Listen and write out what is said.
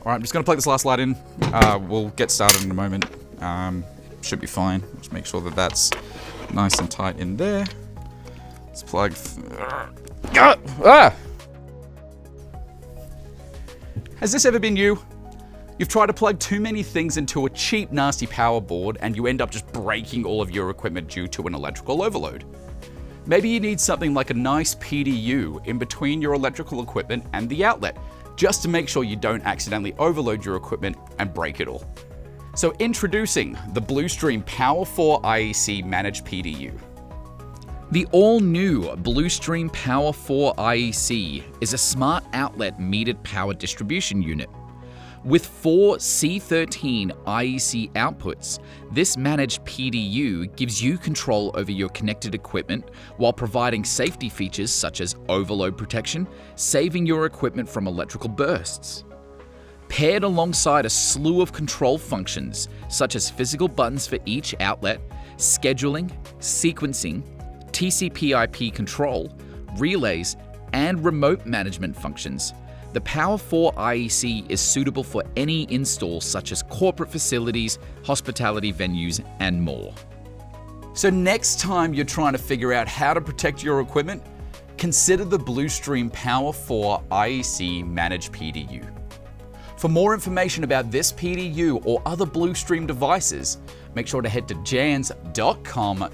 Alright, I'm just going to plug this last light in. We'll get started in a moment. Should be fine. Just make sure that that's nice and tight in there. Let's plug... Has this ever been you? You've tried to plug too many things into a cheap, nasty power board and you end up just breaking all of your equipment due to an electrical overload. Maybe you need something like a nice PDU in between your electrical equipment and the outlet, just to make sure you don't accidentally overload your equipment and break it all. So introducing the Blustream PWR4 IEC Managed PDU. The all-new Blustream PWR4 IEC is a smart outlet metered power distribution unit. With 4 C13 IEC outputs, this managed PDU gives you control over your connected equipment while providing safety features such as overload protection, saving your equipment from electrical bursts. Paired alongside a slew of control functions such as physical buttons for each outlet, scheduling, sequencing, TCP/IP control, relays, and remote management functions, the PWR4 IEC is suitable for any install such as corporate facilities, hospitality venues, and more. So next time you're trying to figure out how to protect your equipment, consider the Blustream PWR4 IEC Managed PDU. For more information about this PDU or other Blustream devices, make sure to head to jans.com.au.